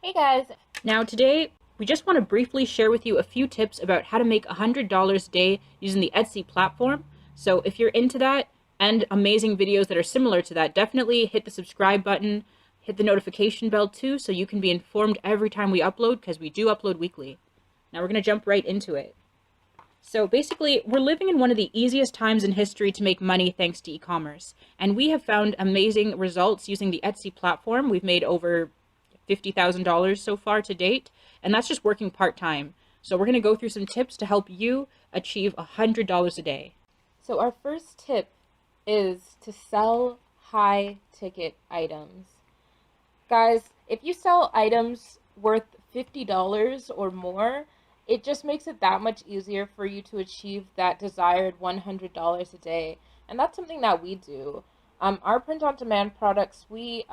Hey guys! Now today, we just want to briefly share with you a few tips about how to make $100 a day using the Etsy platform. So if you're into that and amazing videos that are similar to that, definitely hit the subscribe button, hit the notification bell too, so you can be informed every time we upload, because we do upload weekly. Now we're going to jump right into it. So basically, we're living in one of the easiest times in history to make money thanks to e-commerce. And we have found amazing results using the Etsy platform. We've made over $50,000 so far to date, and that's just working part-time. So we're going to go through some tips to help you achieve $100 a day. So our first tip is to sell high ticket items. Guys, if you sell items worth $50 or more, it just makes it that much easier for you to achieve that desired $100 a day. And that's something that we do. Our print-on-demand products, we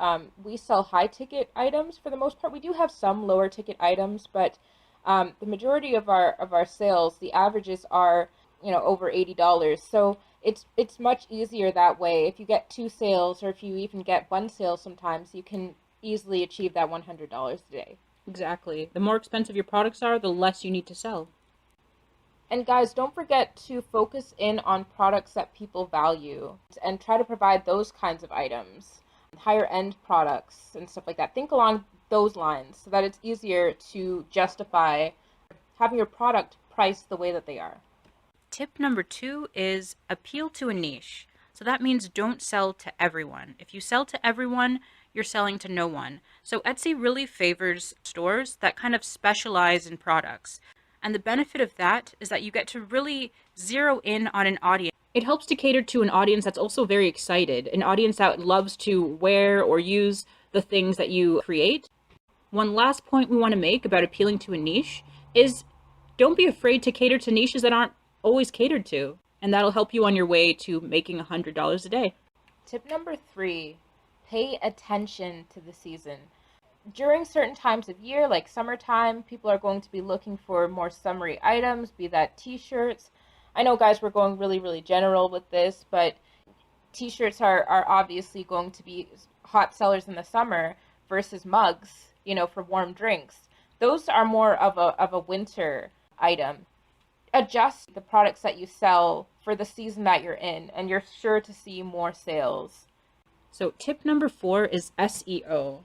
sell high-ticket items for the most part. We do have some lower-ticket items, but the majority of our sales, the averages are over $80. So it's much easier that way. If you get 2 sales, or if you even get 1 sale, sometimes you can easily achieve that $100 a day. Exactly. The more expensive your products are, the less you need to sell. And guys, don't forget to focus in on products that people value and try to provide those kinds of items, higher end products and stuff like that. Think along those lines so that it's easier to justify having your product priced the way that they are. Tip number 2 is appeal to a niche. So that means don't sell to everyone. If you sell to everyone, you're selling to no one. So Etsy really favors stores that kind of specialize in products. And the benefit of that is that you get to really zero in on an audience. It helps to cater to an audience that's also very excited, an audience that loves to wear or use the things that you create. One last point we want to make about appealing to a niche is don't be afraid to cater to niches that aren't always catered to, and that'll help you on your way to making $100 a day. Tip number 3, pay attention to the season. During certain times of year, like summertime, people are going to be looking for more summery items, be that t-shirts. I know, guys, we're going really general with this, but t-shirts are obviously going to be hot sellers in the summer versus mugs, for warm drinks. Those are more of a winter item. Adjust the products that you sell for the season that you're in, and you're sure to see more sales. So tip number 4 is SEO.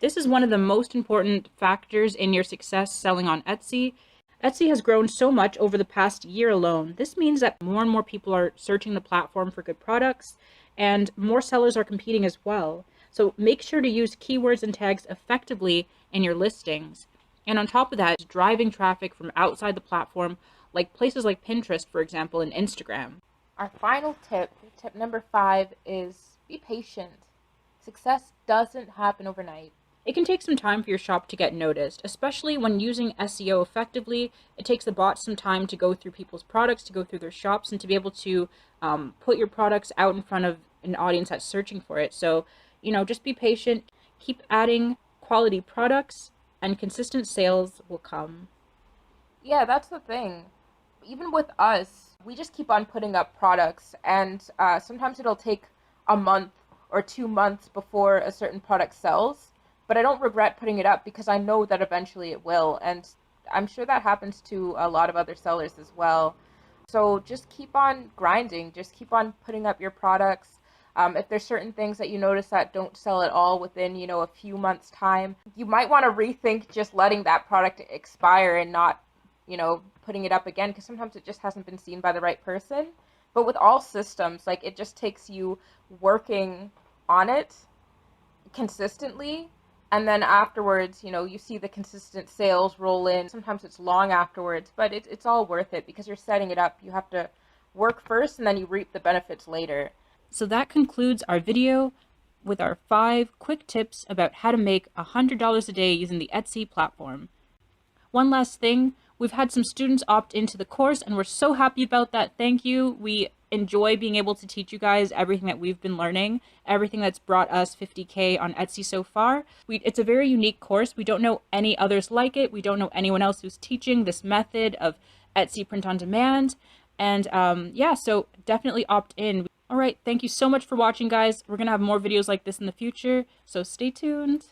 This is one of the most important factors in your success selling on Etsy. Etsy has grown so much over the past year alone. This means that more and more people are searching the platform for good products, and more sellers are competing as well. So make sure to use keywords and tags effectively in your listings. And on top of that, driving traffic from outside the platform, like places like Pinterest, for example, and Instagram. Our final tip, tip number 5, is be patient. Success doesn't happen overnight. It can take some time for your shop to get noticed, especially when using SEO effectively. It takes the bot some time to go through people's products, to go through their shops, and to be able to put your products out in front of an audience that's searching for it. So, just be patient, keep adding quality products, and consistent sales will come. Yeah, that's the thing. Even with us, we just keep on putting up products, and sometimes it'll take a month or 2 months before a certain product sells. But I don't regret putting it up because I know that eventually it will. And I'm sure that happens to a lot of other sellers as well. So just keep on grinding. Just keep on putting up your products. If there's certain things that you notice that don't sell at all within, a few months' time, you might want to rethink just letting that product expire and not, putting it up again, because sometimes it just hasn't been seen by the right person. But with all systems, like, it just takes you working on it consistently. And then afterwards, you see the consistent sales roll in. Sometimes it's long afterwards, but it's all worth it because you're setting it up. You have to work first and then you reap the benefits later. So that concludes our video with our 5 quick tips about how to make $100 a day using the Etsy platform. One last thing, we've had some students opt into the course and we're so happy about that. Thank you. We enjoy being able to teach you guys everything that we've been learning, everything that's brought us 50K on Etsy so far. It's a very unique course. We don't know any others like it. We don't know anyone else who's teaching this method of Etsy print on demand. And yeah, so definitely opt in. All right, thank you so much for watching, guys. We're gonna have more videos like this in the future, so stay tuned.